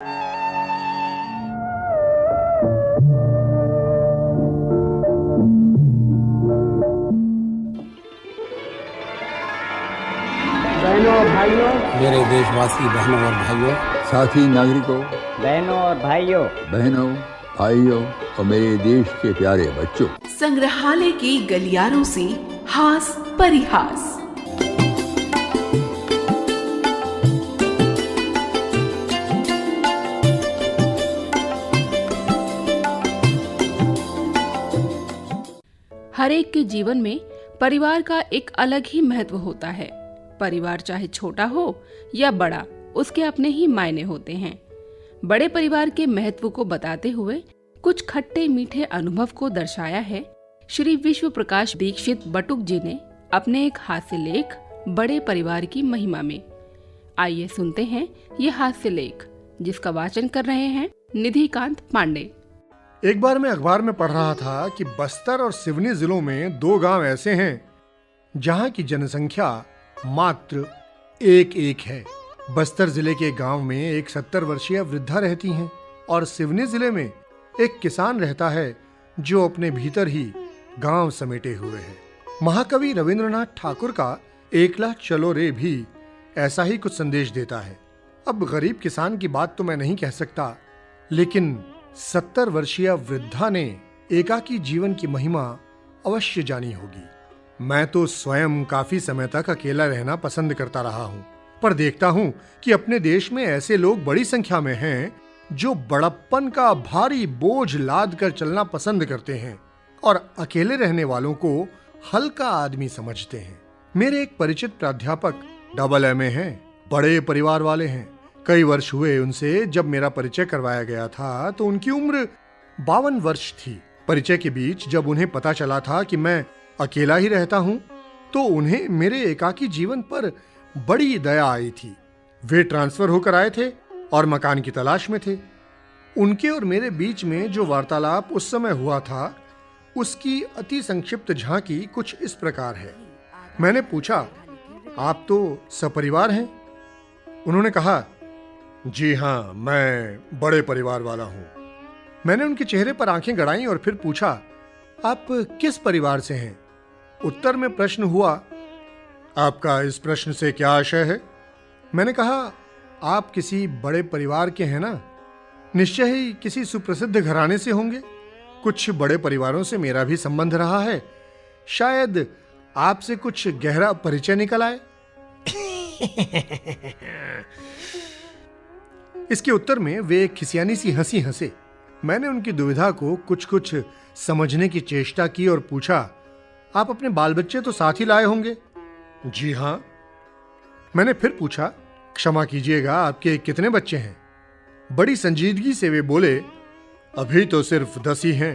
बहनों और भाइयों, मेरे देशवासी बहनों और भाइयों, साथी नागरिकों, बहनों और भाइयों, बहनों, भाइयों और मेरे देश के प्यारे बच्चों, संग्रहालय की गलियारों से हास परिहास। हर एक के जीवन में परिवार का एक अलग ही महत्व होता है। परिवार चाहे छोटा हो या बड़ा, उसके अपने ही मायने होते हैं। बड़े परिवार के महत्व को बताते हुए कुछ खट्टे मीठे अनुभव को दर्शाया है श्री विश्व प्रकाश दीक्षित बटुक जी ने अपने एक हास्य लेख बड़े परिवार की महिमा में। आइए सुनते हैं ये हास्य लेख, जिसका वाचन कर रहे हैं निधिकांत पांडे। एक बार मैं अखबार में पढ़ रहा था कि बस्तर और सिवनी जिलों में 2 गांव ऐसे हैं जहां की जनसंख्या मात्र एक है। बस्तर जिले के गांव में एक 70 वर्षीय वृद्धा रहती हैं और सिवनी जिले में एक किसान रहता है जो अपने भीतर ही गांव समेटे हुए है। महाकवि रविंद्रनाथ ठाकुर का एकला चलो रे भी ऐसा ही कुछ संदेश देता है। अब गरीब किसान की बात तो मैं नहीं कह सकता, लेकिन 70 वर्षीय वृद्धा ने एकाकी जीवन की महिमा अवश्य जानी होगी। मैं तो स्वयं काफी समय तक अकेला रहना पसंद करता रहा हूँ, पर देखता हूँ कि अपने देश में ऐसे लोग बड़ी संख्या में हैं जो बड़प्पन का भारी बोझ लाद कर चलना पसंद करते हैं और अकेले रहने वालों को हल्का आदमी समझते हैं। मेरे एक परिचित प्राध्यापक AA हैं, बड़े परिवार वाले हैं। कई वर्ष हुए उनसे जब मेरा परिचय करवाया गया था तो उनकी उम्र 52 वर्ष थी। परिचय के बीच जब उन्हें पता चला था कि मैं अकेला ही रहता हूं, तो उन्हें मेरे एकाकी जीवन पर बड़ी दया आई थी। वे ट्रांसफर होकर आए थे और मकान की तलाश में थे। उनके और मेरे बीच में जो वार्तालाप उस समय हुआ था, उसकी अति संक्षिप्त झांकी कुछ इस प्रकार है। मैंने पूछा, आप तो सपरिवार हैं? उन्होंने कहा, जी हाँ, मैं बड़े परिवार वाला हूं। मैंने उनके चेहरे पर आंखें गड़ाईं और फिर पूछा, आप किस परिवार से हैं? उत्तर में प्रश्न हुआ, आपका इस प्रश्न से क्या आशय है? मैंने कहा, आप किसी बड़े परिवार के हैं ना? निश्चय ही किसी सुप्रसिद्ध घराने से होंगे। कुछ बड़े परिवारों से मेरा भी संबंध रहा है, शायद आपसे कुछ गहरा परिचय निकल आए। इसके उत्तर में वे एक खिसियानी सी हंसी हंसे। मैंने उनकी दुविधा को कुछ समझने की चेष्टा की और पूछा, आप अपने बाल बच्चे तो साथ ही लाए होंगे? जी हाँ। मैंने फिर पूछा, क्षमा कीजिएगा, आपके कितने बच्चे हैं? बड़ी संजीदगी से वे बोले, अभी तो सिर्फ 10 ही हैं।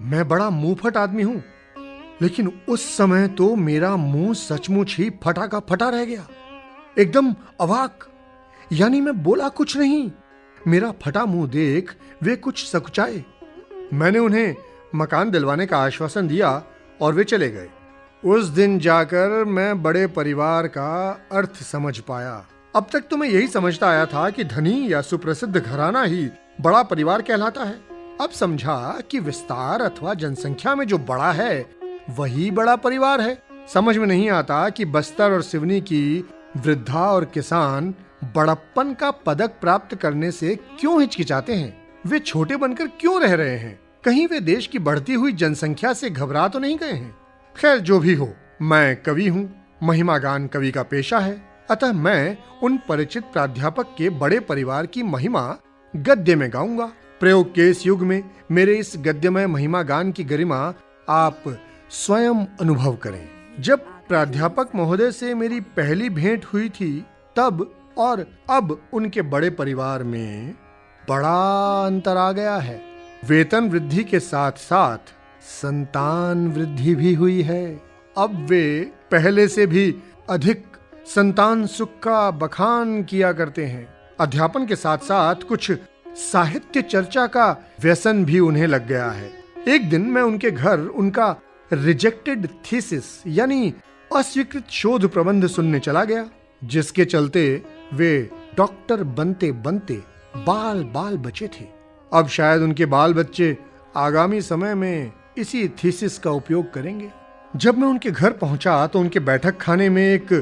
मैं बड़ा मुंहफट आदमी हूं, लेकिन उस समय तो मेरा मुंह सचमुच ही फटा का फटा रह गया, एकदम अवाक। यानी मैं बोला कुछ नहीं। मेरा फटा मुंह देख वे कुछ सकुचाए। मैंने उन्हें मकान दिलवाने का आश्वासन दिया और वे चले गए। उस दिन जाकर मैं बड़े परिवार का अर्थ समझ पाया। अब तक तो मैं यही समझता आया था कि धनी या सुप्रसिद्ध घराना ही बड़ा परिवार कहलाता है। अब समझा कि विस्तार अथवा जनसंख्या में जो बड़ा है वही बड़ा परिवार है। समझ में नहीं आता कि बस्तर और सिवनी की वृद्धा और किसान बड़प्पन का पदक प्राप्त करने से क्यों हिचकिचाते हैं। वे छोटे बनकर क्यों रह रहे हैं? कहीं वे देश की बढ़ती हुई जनसंख्या से घबरा तो नहीं गए हैं? खैर, जो भी हो, मैं कवि हूँ, महिमा गान कवि का पेशा है। अतः मैं उन परिचित प्राध्यापक के बड़े परिवार की महिमा गद्य में गाऊंगा। प्रयोग के इस युग में मेरे इस गद्यमय महिमा गान की गरिमा आप स्वयं अनुभव करें। जब प्राध्यापक महोदय से मेरी पहली भेंट हुई थी, तब और अब उनके बड़े परिवार में बड़ा अंतर आ गया है। वेतन वृद्धि के साथ साथ संतान वृद्धि भी हुई है। अब वे पहले से भी अधिक संतान सुख का बखान किया करते हैं। अध्यापन के साथ साथ कुछ साहित्य चर्चा का व्यसन भी उन्हें लग गया है। एक दिन मैं उनके घर उनका रिजेक्टेड थीसिस यानी अस्वीकृत शोध प्रबंध सुनने चला गया, जिसके चलते वे डॉक्टर बनते बनते बाल बाल बचे थे। अब शायद उनके बाल बच्चे आगामी समय में इसी थीसिस का उपयोग करेंगे। जब मैं उनके घर पहुंचा तो उनके बैठक खाने में एक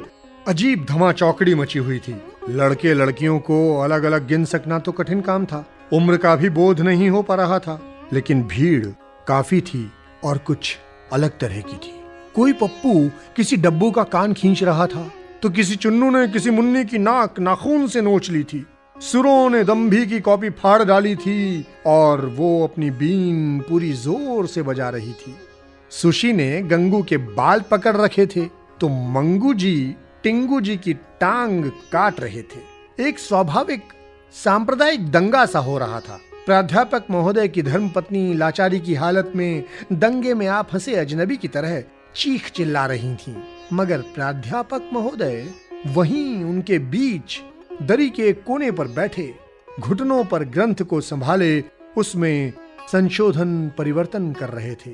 अजीब धमा चौकड़ी मची हुई थी। लड़के लड़कियों को अलग अलग गिन सकना तो कठिन काम था, उम्र का भी बोध नहीं हो पा रहा था, लेकिन भीड़ काफी थी और कुछ अलग तरह की थी। कोई पप्पू किसी डब्बू का कान खींच रहा था, तो किसी चुन्नू ने किसी मुन्नी की नाक नाखून से नोच ली थी। सुरों ने दम्भी की कॉपी फाड़ डाली थी और वो अपनी बीन पूरी जोर से बजा रही थी। सुशी ने गंगू के बाल पकड़ रखे थे, तो मंगू जी टिंगू जी की टांग काट रहे थे। एक स्वाभाविक सांप्रदायिक दंगा सा हो रहा था। प्राध्यापक महोदय की धर्मपत्नी लाचारी की हालत में दंगे में आप फंसे अजनबी की तरह चीख चिल्ला रही थीं, मगर प्राध्यापक महोदय वहीं उनके बीच दरी के कोने पर बैठे, घुटनों पर ग्रंथ को संभाले उसमें संशोधन परिवर्तन कर रहे थे।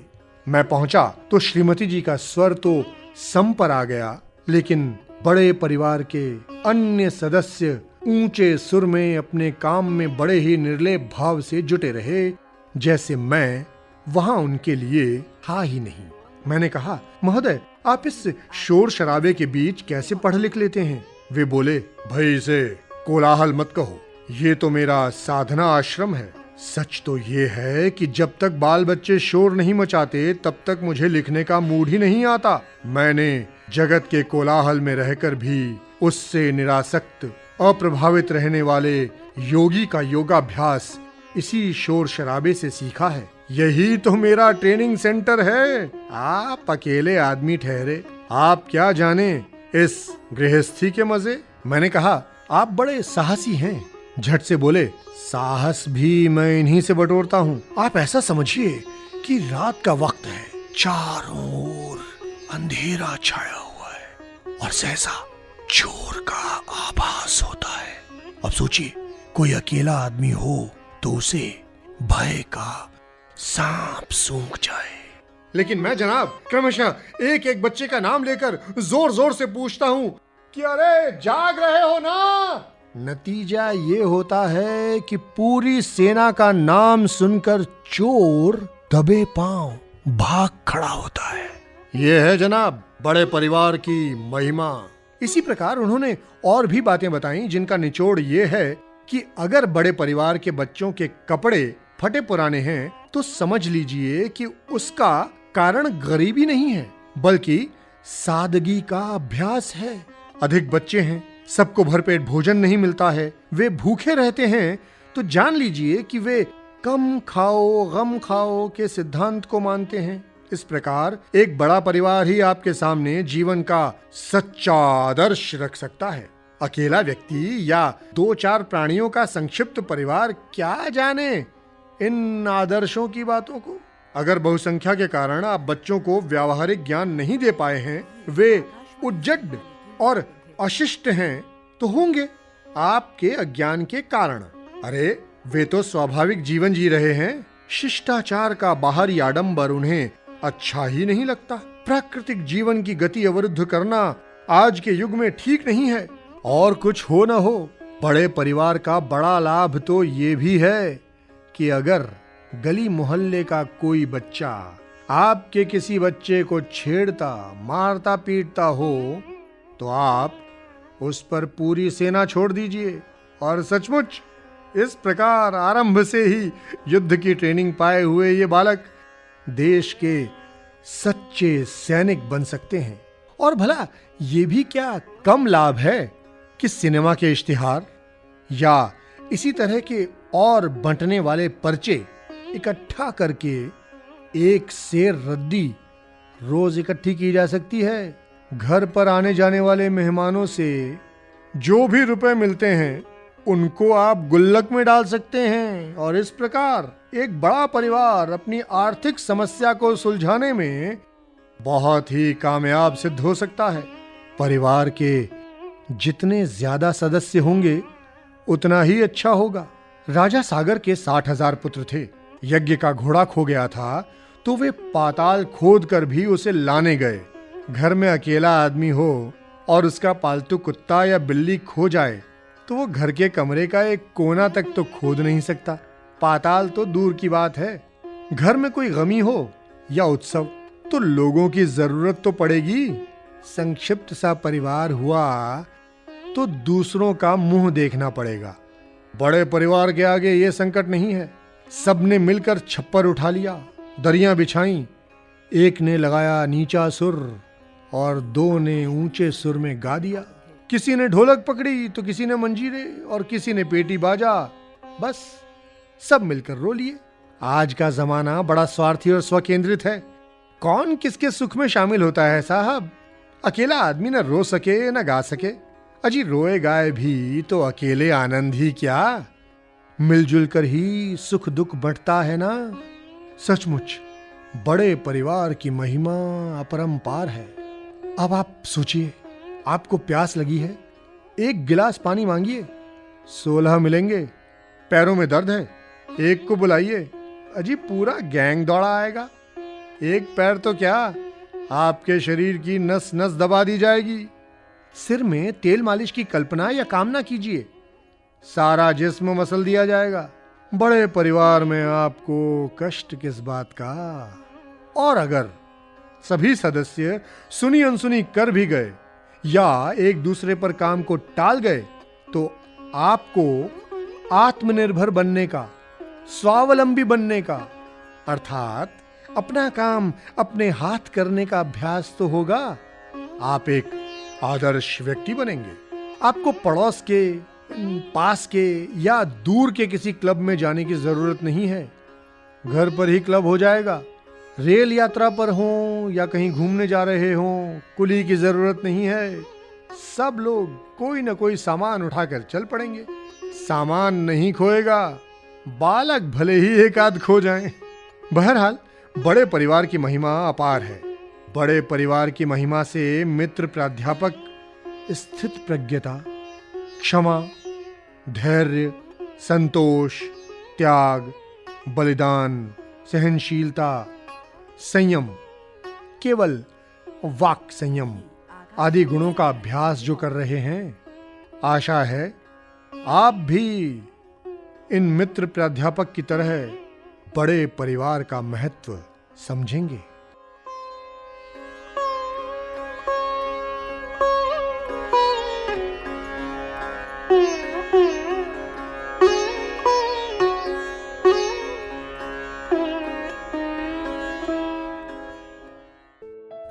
मैं पहुंचा तो श्रीमती जी का स्वर तो सम पर आ गया, लेकिन बड़े परिवार के अन्य सदस्य ऊंचे सुर में अपने काम में बड़े ही निर्लेप भाव से जुटे रहे, जैसे मैं वहां उनके लिए था ही नहीं। मैंने कहा, महोदय आप इस शोर शराबे के बीच कैसे पढ़ लिख लेते हैं? वे बोले, भाई इसे कोलाहल मत कहो, ये तो मेरा साधना आश्रम है। सच तो ये है कि जब तक बाल बच्चे शोर नहीं मचाते तब तक मुझे लिखने का मूड ही नहीं आता। मैंने जगत के कोलाहल में रहकर भी उससे निरासक्त अप्रभावित रहने वाले योगी का योगाभ्यास इसी शोर शराबे से सीखा है। यही तो मेरा ट्रेनिंग सेंटर है। आप अकेले आदमी ठहरे, आप क्या जाने इस गृहस्थी के मजे। मैंने कहा, आप बड़े साहसी हैं। झट से बोले, साहस भी मैं इन्हीं से बटोरता हूँ। आप ऐसा समझिए कि रात का वक्त है, चारों ओर अंधेरा छाया हुआ है और सहसा चोर का आभास होता है। अब सोचिए, कोई अकेला आदमी हो तो उसे भय का सांप सूंघ जाए। लेकिन मैं जनाब क्रमशः एक एक बच्चे का नाम लेकर जोर जोर से पूछता हूँ कि अरे जाग रहे हो ना? नतीजा ये होता है कि पूरी सेना का नाम सुनकर चोर दबे पांव भाग खड़ा होता है। ये है जनाब बड़े परिवार की महिमा। इसी प्रकार उन्होंने और भी बातें बताई, जिनका निचोड़ ये है कि अगर बड़े परिवार के बच्चों के कपड़े फटे पुराने हैं तो समझ लीजिए कि उसका कारण गरीबी नहीं है, बल्कि सादगी का अभ्यास है। अधिक बच्चे हैं, सबको भरपेट भोजन नहीं मिलता है, वे भूखे रहते हैं, तो जान लीजिए कि वे कम खाओ गम खाओ के सिद्धांत को मानते हैं। इस प्रकार एक बड़ा परिवार ही आपके सामने जीवन का सच्चा आदर्श रख सकता है। अकेला व्यक्ति या 2-4 प्राणियों का संक्षिप्त परिवार क्या जाने इन आदर्शों की बातों को। अगर बहुसंख्या के कारण आप बच्चों को व्यावहारिक ज्ञान नहीं दे पाए हैं, वे उज्जड और अशिष्ट हैं, तो होंगे आपके अज्ञान के कारण। अरे वे तो स्वाभाविक जीवन जी रहे हैं, शिष्टाचार का बाहरी आडंबर उन्हें अच्छा ही नहीं लगता। प्राकृतिक जीवन की गति अवरुद्ध करना आज के युग में ठीक नहीं है। और कुछ हो न हो, बड़े परिवार का बड़ा लाभ तो ये भी है कि अगर गली मोहल्ले का कोई बच्चा आपके किसी बच्चे को छेड़ता मारता पीटता हो तो आप उस पर पूरी सेना छोड़ दीजिए और सचमुच इस प्रकार आरंभ से ही युद्ध की ट्रेनिंग पाए हुए ये बालक देश के सच्चे सैनिक बन सकते हैं। और भला ये भी क्या कम लाभ है कि सिनेमा के इश्तिहार या इसी तरह के और बंटने वाले पर्चे इकट्ठा करके एक सेर रद्दी रोज इकट्ठी की जा सकती है। घर पर आने जाने वाले मेहमानों से जो भी रुपए मिलते हैं उनको आप गुल्लक में डाल सकते हैं और इस प्रकार एक बड़ा परिवार अपनी आर्थिक समस्या को सुलझाने में बहुत ही कामयाब सिद्ध हो सकता है। परिवार के जितने ज्यादा सदस्य होंगे उतना ही अच्छा होगा। राजा सागर के 60,000 पुत्र थे। यज्ञ का घोड़ा खो गया था तो वे पाताल खोद कर भी उसे लाने गए। घर में अकेला आदमी हो और उसका पालतू कुत्ता या बिल्ली खो जाए तो वो घर के कमरे का एक कोना तक तो खोद नहीं सकता, पाताल तो दूर की बात है। घर में कोई गमी हो या उत्सव तो लोगों की जरूरत तो पड़ेगी। संक्षिप्त सा परिवार हुआ तो दूसरों का मुंह देखना पड़ेगा। बड़े परिवार के आगे ये संकट नहीं है। सबने मिलकर छप्पर उठा लिया, दरियां बिछाई, एक ने लगाया नीचा सुर और दो ने ऊंचे सुर में गा दिया। किसी ने ढोलक पकड़ी तो किसी ने मंजीरे और किसी ने पेटी बाजा। बस सब मिलकर रो लिए। आज का जमाना बड़ा स्वार्थी और स्वकेंद्रित है। कौन किसके सुख में शामिल होता है साहब? अकेला आदमी न रो सके न गा सके। अजी रोए गाए भी तो अकेले आनंद ही क्या, मिलजुल कर ही सुख दुख बढ़ता है ना। सचमुच बड़े परिवार की महिमा अपरंपार है। अब आप सोचिए, आपको प्यास लगी है, एक गिलास पानी मांगिए, 16 मिलेंगे। पैरों में दर्द है, एक को बुलाइए, अजी पूरा गैंग दौड़ा आएगा। एक पैर तो क्या, आपके शरीर की नस नस दबा दी जाएगी। सिर में तेल मालिश की कल्पना या कामना कीजिए, सारा जिस्म मसल दिया जाएगा। बड़े परिवार में आपको कष्ट किस बात का? और अगर सभी सदस्य सुनी अनसुनी कर भी गए या एक दूसरे पर काम को टाल गए तो आपको आत्मनिर्भर बनने का, स्वावलंबी बनने का, अर्थात अपना काम अपने हाथ करने का अभ्यास तो होगा। आप एक आदर्श व्यक्ति बनेंगे। आपको पड़ोस के, पास के या दूर के किसी क्लब में जाने की जरूरत नहीं है। घर पर ही क्लब हो जाएगा। रेल यात्रा पर हों या कहीं घूमने जा रहे हों, कुली की जरूरत नहीं है। सब लोग कोई न कोई सामान उठाकर चल पड़ेंगे। सामान नहीं खोएगा, बालक भले ही एक आध खो जाएं। बहरहाल बड़े परिवार की महिमा अपार है। बड़े परिवार की महिमा से मित्र प्राध्यापक स्थित प्रज्ञता, क्षमा, धैर्य, संतोष, त्याग, बलिदान, सहनशीलता, संयम, केवल वाक संयम आदि गुणों का अभ्यास जो कर रहे हैं, आशा है आप भी इन मित्र प्राध्यापक की तरह बड़े परिवार का महत्व समझेंगे।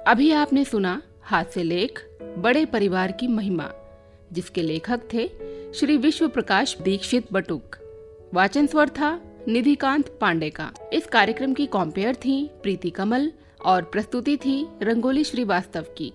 अभी आपने सुना हास्य लेख बड़े परिवार की महिमा, जिसके लेखक थे श्री विश्व प्रकाश दीक्षित बटुक। वाचन स्वर था निधिकांत पांडे का। इस कार्यक्रम की कॉम्पेयर थी प्रीति कमल और प्रस्तुति थी रंगोली श्रीवास्तव की।